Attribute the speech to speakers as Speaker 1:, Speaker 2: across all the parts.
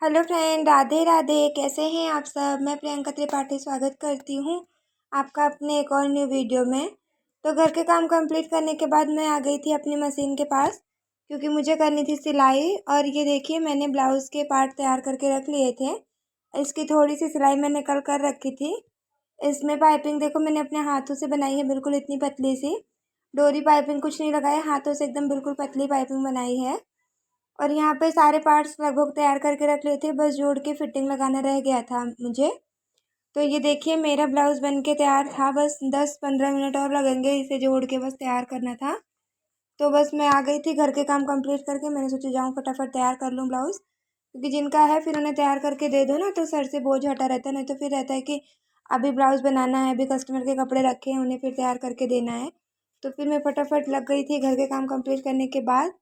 Speaker 1: Hello friend, Radhe Radhe. कैसे हैं आप सब। मैं प्रियंका त्रिपाठी स्वागत करती हूँ आपका अपने एक और न्यू वीडियो में। तो घर के काम कंप्लीट करने के बाद मैं आ गई थी अपनी मशीन के पास, क्योंकि मुझे करनी थी सिलाई। और ये देखिए, मैंने ब्लाउज़ के पार्ट तैयार करके रख लिए थे। इसकी थोड़ी सी सिलाई मैंने कल कर रखी थी। इसमें पाइपिंग देखो, मैंने अपने हाथों से बनाई है, बिल्कुल इतनी पतली सी। डोरी पाइपिंग कुछ नहीं लगाया, हाथों से एकदम बिल्कुल पतली पाइपिंग बनाई है। और यहाँ पे सारे पार्ट्स लगभग तैयार करके रख लिए थे, बस जोड़ के फिटिंग लगाना रह गया था मुझे। तो ये देखिए, मेरा ब्लाउज़ बन के तैयार था। बस 10-15 मिनट और लगेंगे इसे जोड़ के, बस तैयार करना था। तो बस मैं आ गई थी घर के काम कंप्लीट करके। मैंने सोचा जाऊँ फटाफट तैयार कर लूँ ब्लाउज़, क्योंकि जिनका है फिर उन्हें तैयार करके दे दो ना, तो सर से बोझ हटा रहता है। नहीं तो फिर रहता है कि अभी ब्लाउज़ बनाना है, अभी कस्टमर के कपड़े रखे हैं, उन्हें फिर तैयार करके देना है। तो फिर मैं फटाफट लग गई थी घर के काम कंप्लीट करने के बाद,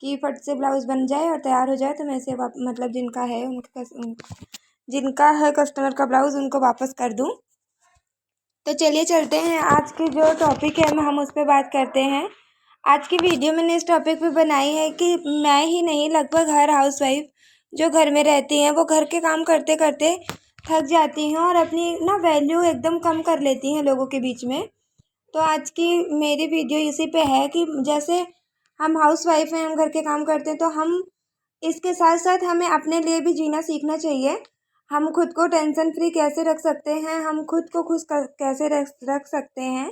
Speaker 1: कि फट से ब्लाउज़ बन जाए और तैयार हो जाए, तो मैं इसे मतलब जिनका है जिनका है कस्टमर का ब्लाउज़ उनको वापस कर दूँ। तो चलिए चलते हैं, आज की जो टॉपिक है हम उस पर बात करते हैं। आज की वीडियो मैंने इस टॉपिक पे बनाई है कि मैं ही नहीं, लगभग हर हाउसवाइफ जो घर में रहती हैं वो घर के काम करते करते थक जाती हैं और अपनी ना वैल्यू एकदम कम कर लेती हैं लोगों के बीच में। तो आज की मेरी वीडियो इसी पे है कि जैसे हम हाउसवाइफ हैं, हम घर के काम करते हैं, तो हम इसके साथ साथ हमें अपने लिए भी जीना सीखना चाहिए। हम खुद को टेंशन फ्री कैसे रख सकते हैं, हम खुद को खुश कैसे रख सकते हैं।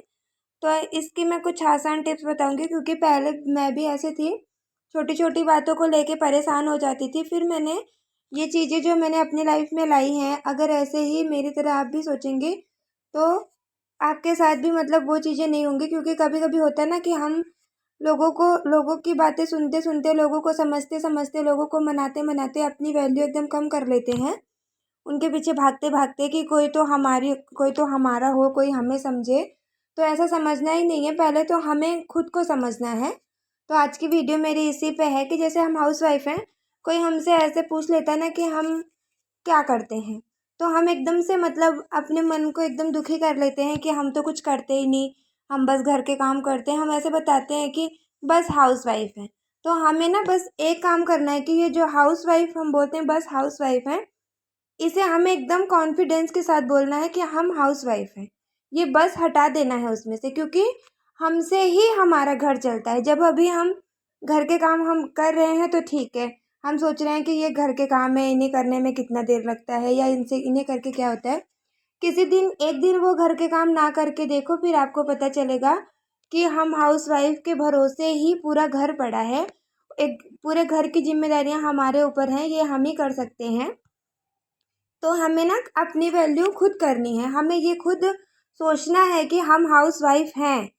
Speaker 1: तो इसकी मैं कुछ आसान टिप्स बताऊंगी, क्योंकि पहले मैं भी ऐसे थी, छोटी छोटी बातों को लेके परेशान हो जाती थी। फिर मैंने ये चीज़ें जो मैंने अपनी लाइफ में लाई हैं, अगर ऐसे ही मेरी तरह आप भी सोचेंगे तो आपके साथ भी मतलब वो चीज़ें नहीं होंगी। क्योंकि कभी कभी होता है ना कि हम लोगों की बातें सुनते सुनते, लोगों को समझते समझते, लोगों को मनाते मनाते अपनी वैल्यू एकदम कम कर लेते हैं। उनके पीछे भागते भागते कि कोई तो हमारा हो, कोई हमें समझे। तो ऐसा समझना ही नहीं है, पहले तो हमें खुद को समझना है। तो आज की वीडियो मेरी इसी पे है कि जैसे हम हाउसवाइफ हैं, कोई हमसे ऐसे पूछ लेता है ना कि हम क्या करते हैं, तो हम एकदम से मतलब अपने मन को एकदम दुखी कर लेते हैं कि हम तो कुछ करते ही नहीं, हम बस घर के काम करते हैं। हम ऐसे बताते हैं कि बस हाउसवाइफ हैं। तो हमें ना बस एक काम करना है कि ये जो हाउसवाइफ हम बोलते हैं, बस हाउसवाइफ हैं, इसे हमें एकदम कॉन्फिडेंस के साथ बोलना है कि हम हाउसवाइफ हैं। ये बस हटा देना है उसमें से, क्योंकि हमसे ही हमारा घर चलता है। जब अभी हम घर के काम हम कर रहे हैं तो ठीक है, हम सोच रहे हैं कि ये घर के काम है, इन्हें करने में कितना देर लगता है, या इनसे इन्हें करके क्या होता है। किसी दिन एक दिन वो घर के काम ना करके देखो, फिर आपको पता चलेगा कि हम हाउसवाइफ के भरोसे ही पूरा घर पड़ा है। एक पूरे घर की जिम्मेदारियां हमारे ऊपर हैं, ये हम ही कर सकते हैं। तो हमें ना अपनी वैल्यू खुद करनी है, हमें ये खुद सोचना है कि हम हाउसवाइफ हैं।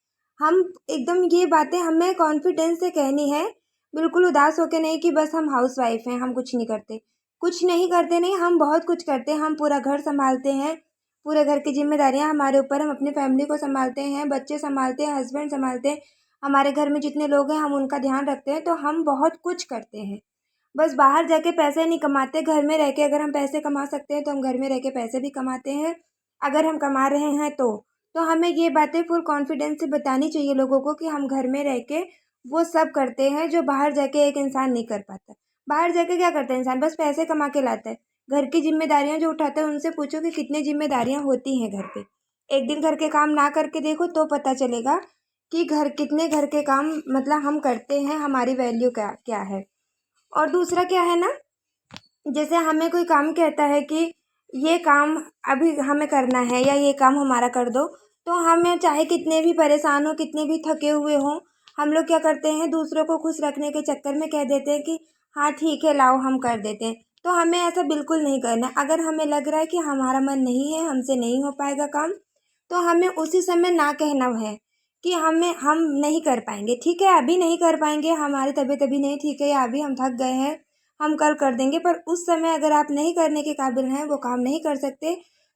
Speaker 1: हम एकदम ये बातें हमें कॉन्फिडेंस से कहनी है, बिल्कुल उदास होके नहीं कि बस हम हाउसवाइफ हैं, हम कुछ नहीं करते। कुछ नहीं करते नहीं, हम बहुत कुछ करते हैं। हम पूरा घर संभालते हैं, पूरे घर की जिम्मेदारियां हमारे ऊपर, हम अपनी फैमिली को संभालते हैं, बच्चे संभालते हैं, हस्बैंड संभालते हैं, हमारे घर में जितने लोग हैं हम उनका ध्यान रखते हैं। तो हम बहुत कुछ करते हैं। बस बाहर जाके पैसे नहीं कमाते, घर में रह के अगर हम पैसे कमा सकते हैं तो हम घर में रह के पैसे भी कमाते हैं। अगर हम कमा रहे हैं तो हमें ये बातें फुल कॉन्फिडेंस से बतानी चाहिए लोगों को कि हम घर में रह के वो सब करते हैं जो बाहर जाके एक इंसान नहीं कर पाता। बाहर जाके क्या करता है इंसान, बस पैसे कमा के लाता है। घर की जिम्मेदारियां जो उठाता है उनसे पूछो कि कितनी जिम्मेदारियां होती हैं घर पे। एक दिन घर के काम ना करके देखो तो पता चलेगा कि घर के काम मतलब हम करते हैं, हमारी वैल्यू क्या क्या है। और दूसरा क्या है ना, जैसे हमें कोई काम कहता है कि ये काम अभी हमें करना है या ये काम हमारा कर दो, तो हमें चाहे कितने भी परेशान हो, कितने भी थके हुए हों, हम लोग क्या करते हैं, दूसरों को खुश रखने के चक्कर में कह देते हैं कि हाँ ठीक है, लाओ हम कर देते हैं। तो हमें ऐसा बिल्कुल नहीं करना। अगर हमें लग रहा है कि हमारा मन नहीं है, हमसे नहीं हो पाएगा काम, तो हमें उसी समय ना कहना है कि हम नहीं कर पाएंगे। ठीक है, अभी नहीं कर पाएंगे, हमारी तबीयत अभी नहीं ठीक है, या अभी हम थक गए हैं, हम कल कर देंगे। पर उस समय अगर आप नहीं करने के काबिल हैं, वो काम नहीं कर सकते,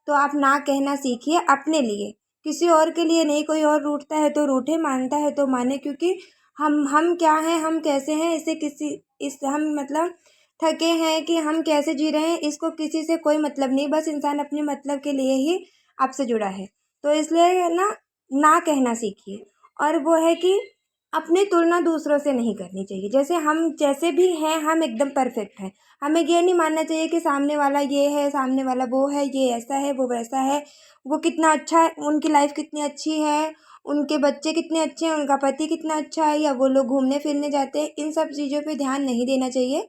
Speaker 1: तो आप ना कहना सीखिए अपने लिए, किसी और के लिए नहीं। कोई और रूठता है तो रूठे, मानता है तो माने, क्योंकि हम क्या हैं, हम कैसे हैं, इसे किसी इस हम मतलब थके हैं कि हम कैसे जी रहे हैं, इसको किसी से कोई मतलब नहीं। बस इंसान अपने मतलब के लिए ही आपसे जुड़ा है। तो इसलिए ना कहना सीखिए। और वो है कि अपनी तुलना दूसरों से नहीं करनी चाहिए। जैसे हम जैसे भी हैं हम एकदम परफेक्ट हैं। हमें ये नहीं मानना चाहिए कि सामने वाला ये है, सामने वाला वो है, ये ऐसा है, वो वैसा है, वो कितना अच्छा है, उनकी लाइफ कितनी अच्छी है, उनके बच्चे कितने अच्छे हैं, उनका पति कितना अच्छा है, या वो लोग घूमने फिरने जाते हैं। इन सब चीज़ों पे ध्यान नहीं देना चाहिए।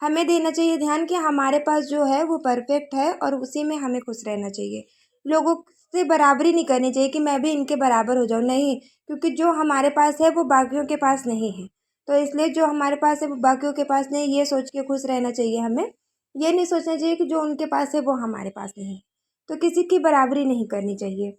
Speaker 1: हमें देना चाहिए ध्यान कि हमारे पास जो है वो परफेक्ट है और उसी में हमें खुश रहना चाहिए। लोगों से बराबरी नहीं करनी चाहिए कि मैं भी इनके बराबर हो जाऊँ, नहीं। क्योंकि जो हमारे पास है वो बाकियों के पास नहीं है। तो इसलिए जो हमारे पास है वो बाकियों के पास नहीं, ये सोच के खुश रहना चाहिए हमें। ये नहीं सोचना चाहिए कि जो उनके पास है वो हमारे पास नहीं है। तो किसी की बराबरी नहीं करनी चाहिए।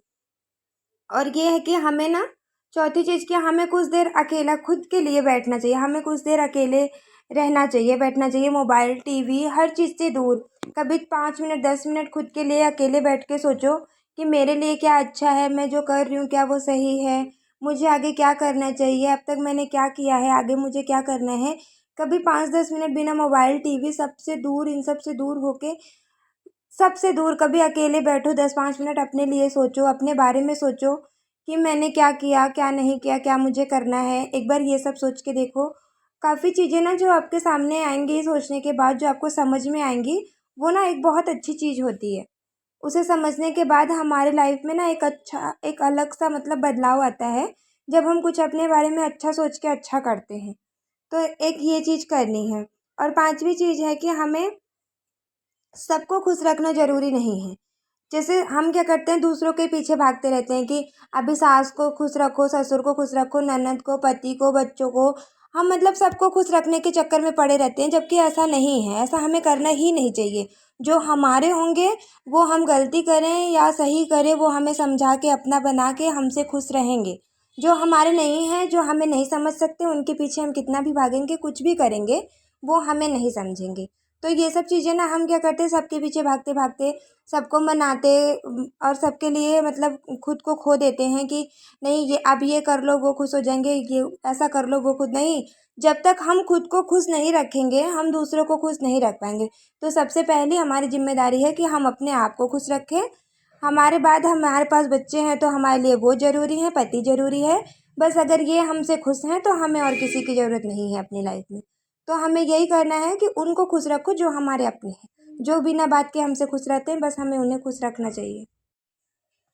Speaker 1: और ये है कि हमें ना, चौथी चीज़ कि हमें कुछ देर अकेला खुद के लिए बैठना चाहिए। हमें कुछ देर अकेले रहना चाहिए, बैठना चाहिए, मोबाइल टीवी हर चीज़ से दूर। कभी 5 मिनट 10 मिनट खुद के लिए अकेले बैठ के सोचो कि मेरे लिए क्या अच्छा है, मैं जो कर रही हूँ क्या वो सही है, मुझे आगे क्या करना चाहिए, अब तक मैंने क्या किया है, आगे मुझे क्या करना है। कभी 5-10 मिनट बिना मोबाइल टीवी सबसे दूर, इन सब से दूर होके, सबसे दूर कभी अकेले बैठो, 10-5 मिनट अपने लिए सोचो, अपने बारे में सोचो कि मैंने क्या किया, क्या नहीं किया, क्या मुझे करना है। एक बार ये सब सोच के देखो। काफ़ी चीज़ें ना जो आपके सामने आएंगी सोचने के बाद, जो आपको समझ में आएंगी, वो ना एक बहुत अच्छी चीज़ होती है। उसे समझने के बाद हमारे लाइफ में ना एक अच्छा, एक अलग सा मतलब बदलाव आता है, जब हम कुछ अपने बारे में अच्छा सोच के अच्छा करते हैं। तो एक ये चीज़ करनी है। और पांचवी चीज़ है कि हमें सबको खुश रखना ज़रूरी नहीं है। जैसे हम क्या करते हैं, दूसरों के पीछे भागते रहते हैं कि अभी सास को खुश रखो, ससुर को खुश रखो, ननद को, पति को, बच्चों को। हम मतलब सबको खुश रखने के चक्कर में पड़े रहते हैं, जबकि ऐसा नहीं है, ऐसा हमें करना ही नहीं चाहिए। जो हमारे होंगे वो हम गलती करें या सही करें, वो हमें समझा के अपना बना के हमसे खुश रहेंगे। जो हमारे नहीं हैं, जो हमें नहीं समझ सकते, उनके पीछे हम कितना भी भागेंगे, कुछ भी करेंगे, वो हमें नहीं समझेंगे। तो ये सब चीज़ें ना हम क्या करते हैं, सबके पीछे भागते भागते सबको मनाते, और सबके लिए मतलब खुद को खो देते हैं कि नहीं ये अब ये कर लो वो खुश हो जाएंगे, ये ऐसा कर लो वो खुद नहीं। जब तक हम खुद को खुश नहीं रखेंगे हम दूसरों को खुश नहीं रख पाएंगे। तो सबसे पहले हमारी जिम्मेदारी है कि हम अपने आप को खुश रखें। हमारे बाद हमारे पास बच्चे हैं तो हमारे लिए वो ज़रूरी है, पति ज़रूरी है। बस अगर ये हमसे खुश हैं तो हमें और किसी की ज़रूरत नहीं है अपनी लाइफ में। तो हमें यही करना है कि उनको खुश रखो जो हमारे अपने हैं, जो बिना बात के हमसे खुश रहते हैं, बस हमें उन्हें खुश रखना चाहिए।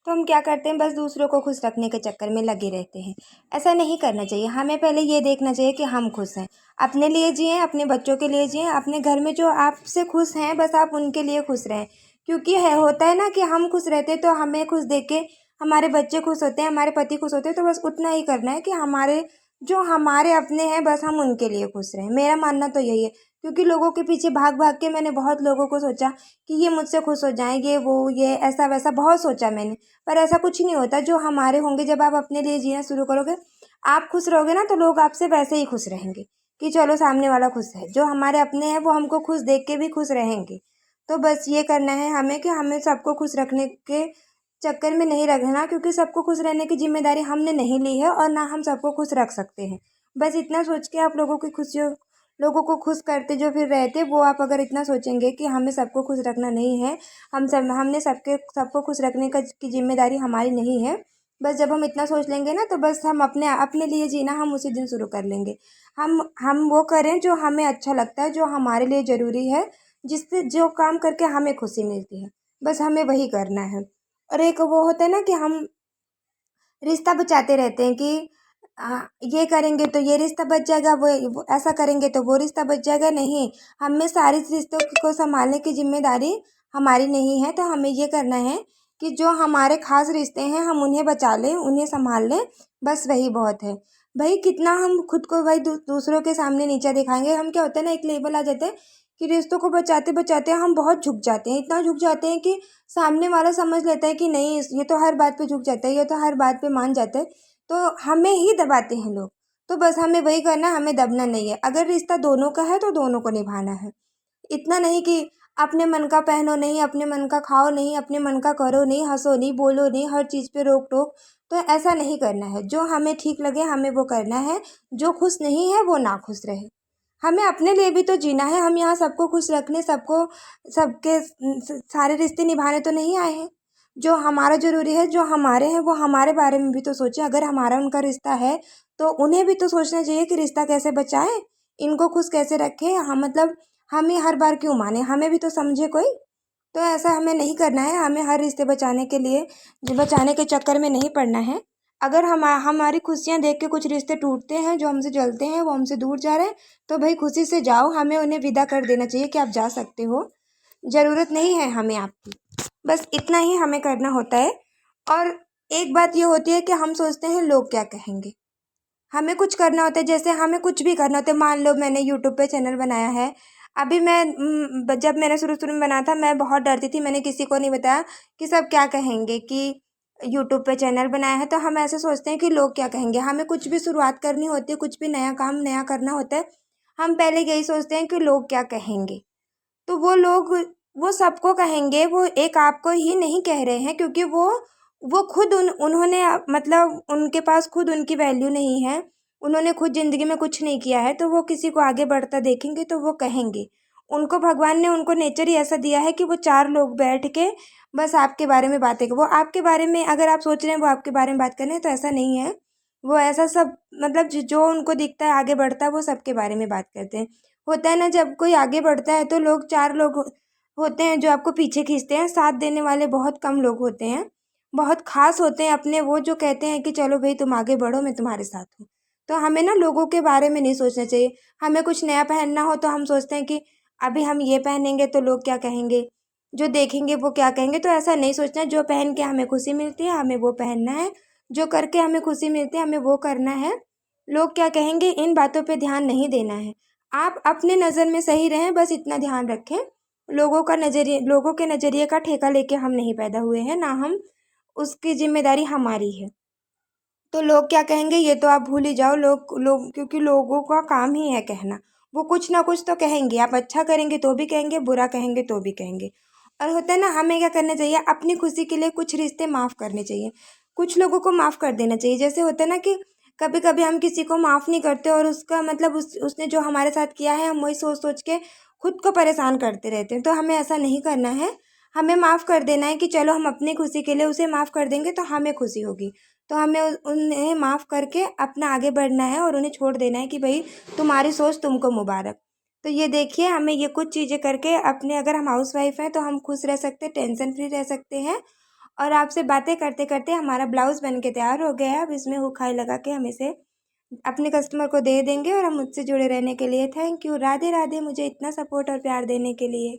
Speaker 1: तो हम क्या करते हैं, बस दूसरों को खुश रखने के चक्कर में लगे रहते हैं। ऐसा नहीं करना चाहिए। हमें पहले ये देखना चाहिए कि हम खुश हैं, अपने लिए जिएं, अपने बच्चों के लिए जिएं, अपने घर में जो आपसे खुश हैं बस आप उनके लिए खुश रहें। क्योंकि है होता है ना कि हम खुश रहते तो हमें खुश देख के हमारे बच्चे खुश होते हैं, हमारे पति खुश होते हैं। तो बस उतना ही करना है कि हमारे जो हमारे अपने हैं बस हम उनके लिए खुश रहें। मेरा मानना तो यही है। क्योंकि लोगों के पीछे भाग भाग के मैंने बहुत लोगों को सोचा कि ये मुझसे खुश हो जाएं, ये वो ये ऐसा वैसा बहुत सोचा मैंने। पर ऐसा कुछ नहीं होता। जो हमारे होंगे, जब आप अपने लिए जीना शुरू करोगे, आप खुश रहोगे ना, तो लोग आपसे वैसे ही खुश रहेंगे कि चलो सामने वाला खुश है। जो हमारे अपने हैं वो हमको खुश देख के भी खुश रहेंगे। तो बस ये करना है हमें कि हमें सबको खुश रखने के चक्कर में नहीं रखना, क्योंकि सबको खुश रहने की जिम्मेदारी हमने नहीं ली है और ना हम सबको खुश रख सकते हैं। बस इतना सोच के आप लोगों को खुश करते जो फिर रहते, वो आप अगर इतना सोचेंगे कि हमें सबको खुश रखना नहीं है, हमने सबको खुश रखने का की जिम्मेदारी हमारी नहीं है। बस जब हम इतना सोच लेंगे ना, तो बस हम अपने अपने लिए जीना हम उसी दिन शुरू कर लेंगे। हम वो करें जो हमें अच्छा लगता है, जो हमारे लिए ज़रूरी है, जिससे जो काम करके हमें खुशी मिलती है, बस हमें वही करना है। और एक वो होता है ना कि हम रिश्ता बचाते रहते हैं कि ये करेंगे तो ये रिश्ता बच जाएगा, वो ऐसा करेंगे तो वो रिश्ता बच जाएगा। नहीं, हमें सारे रिश्तों को संभालने की जिम्मेदारी हमारी नहीं है। तो हमें ये करना है कि जो हमारे खास रिश्ते हैं हम उन्हें बचा लें, उन्हें संभाल लें, बस वही बहुत है। भाई कितना हम खुद को भाई दूसरों के सामने नीचा दिखाएंगे। हम क्या होता है ना, एक लेवल आ जाता है कि रिश्तों को बचाते बचाते हम बहुत झुक जाते हैं, इतना झुक जाते हैं कि सामने वाला समझ लेता है कि नहीं ये तो हर बात पे झुक जाता है, ये तो हर बात पे मान जाता है, तो हमें ही दबाते हैं लोग। तो बस हमें वही करना है, हमें दबना नहीं है। अगर रिश्ता दोनों का है तो दोनों को निभाना है। इतना नहीं कि अपने मन का पहनो नहीं, अपने मन का खाओ नहीं, अपने मन का करो नहीं, हंसो नहीं, बोलो नहीं, हर चीज़ पे रोक टोक। तो ऐसा नहीं करना है। जो हमें ठीक लगे हमें वो करना है। जो खुश नहीं है वो ना खुश रहे। हमें अपने लिए भी तो जीना है। हम यहाँ सबको खुश रखने, सबके सारे रिश्ते निभाने तो नहीं आए हैं। जो हमारा ज़रूरी है, जो हमारे हैं वो हमारे बारे में भी तो सोचें। अगर हमारा उनका रिश्ता है तो उन्हें भी तो सोचना चाहिए कि रिश्ता कैसे बचाएं, इनको खुश कैसे रखें। हम मतलब हम ही हर बार क्यों माने, हमें भी तो समझे कोई। तो ऐसा हमें नहीं करना है, हमें हर रिश्ते बचाने के लिए बचाने के चक्कर में नहीं पड़ना है। अगर हमारी खुशियाँ देख के कुछ रिश्ते टूटते हैं, जो हमसे जलते हैं, वो हमसे दूर जा रहे हैं, तो भाई खुशी से जाओ, हमें उन्हें विदा कर देना चाहिए कि आप जा सकते हो, ज़रूरत नहीं है हमें आपकी। बस इतना ही हमें करना होता है। और एक बात ये होती है कि हम सोचते हैं लोग क्या कहेंगे। हमें कुछ करना होता है, जैसे हमें कुछ भी करना होता है, मान लो मैंने यूट्यूब पे चैनल बनाया है। अभी मैं जब मैंने शुरू में बनाया था, मैं बहुत डरती थी, मैंने किसी को नहीं बताया कि सब क्या कहेंगे कि यूट्यूब पे चैनल बनाया है। तो हम ऐसे सोचते हैं कि लोग क्या कहेंगे। हमें कुछ भी शुरुआत करनी होती है, कुछ भी नया काम नया करना होता है, हम पहले यही सोचते हैं कि लोग क्या कहेंगे। तो वो लोग, वो सबको कहेंगे, वो एक आपको ही नहीं कह रहे हैं, क्योंकि वो खुद उन्होंने मतलब उनके पास खुद उनकी वैल्यू नहीं है, उन्होंने खुद ज़िंदगी में कुछ नहीं किया है, तो वो किसी को आगे बढ़ता देखेंगे तो वो कहेंगे। उनको भगवान ने, उनको नेचर ही ऐसा दिया है कि वो चार लोग बैठ के बस आपके बारे में बातें, वो आपके बारे में, अगर आप सोच रहे हैं वो आपके बारे में बात कर रहे हैं, तो ऐसा नहीं है। वो ऐसा सब मतलब जो उनको दिखता है आगे बढ़ता है, वो सबके बारे में बात करते हैं। होता है ना, जब कोई आगे बढ़ता है तो लोग, चार लोग होते हैं जो आपको पीछे खींचते हैं, साथ देने वाले बहुत कम लोग होते हैं। बहुत खास होते हैं अपने वो, जो कहते हैं कि चलो भाई तुम आगे बढ़ो, मैं तुम्हारे साथ हूँ। तो हमें ना लोगों के बारे में नहीं सोचना चाहिए। हमें कुछ नया पहनना हो तो हम सोचते हैं कि अभी हम ये पहनेंगे तो लोग क्या कहेंगे, जो देखेंगे वो क्या कहेंगे। तो ऐसा नहीं सोचना है, जो पहन के हमें खुशी मिलती है हमें वो पहनना है, जो करके हमें खुशी मिलती है हमें वो करना है। लोग क्या कहेंगे इन बातों पे ध्यान नहीं देना है। आप अपने नज़र में सही रहें, बस इतना ध्यान रखें। लोगों के नज़रिए का ठेका लेके हम नहीं पैदा हुए हैं, ना हम, उसकी जिम्मेदारी हमारी है। तो लोग क्या कहेंगे ये तो आप भूल ही जाओ। लोग क्योंकि लोगों का काम ही है कहना, वो कुछ ना कुछ तो कहेंगे। आप अच्छा करेंगे तो भी कहेंगे, बुरा कहेंगे तो भी कहेंगे। और होता है ना, हमें क्या करना चाहिए, अपनी खुशी के लिए कुछ रिश्ते माफ़ करने चाहिए, कुछ लोगों को माफ़ कर देना चाहिए। जैसे होता है ना कि कभी कभी हम किसी को माफ़ नहीं करते, और उसका मतलब उसने जो हमारे साथ किया है हम वही सोच सोच के खुद को परेशान करते रहते हैं। तो हमें ऐसा नहीं करना है, हमें माफ़ कर देना है कि चलो हम अपनी खुशी के लिए उसे माफ़ कर देंगे तो हमें खुशी होगी। तो हमें उन्हें माफ़ करके अपना आगे बढ़ना है, और उन्हें छोड़ देना है कि भाई तुम्हारी सोच तुमको मुबारक। तो ये देखिए, हमें ये कुछ चीज़ें करके अपने, अगर हम हाउसवाइफ हैं तो हम खुश रह सकते हैं, टेंशन फ्री रह सकते हैं। और आपसे बातें करते करते हमारा ब्लाउज़ बन के तैयार हो गया है। अब इसमें हुक हाई लगा के हम इसे अपने कस्टमर को दे देंगे। और हम मुझसे जुड़े रहने के लिए थैंक यू। राधे राधे, मुझे इतना सपोर्ट और प्यार देने के लिए।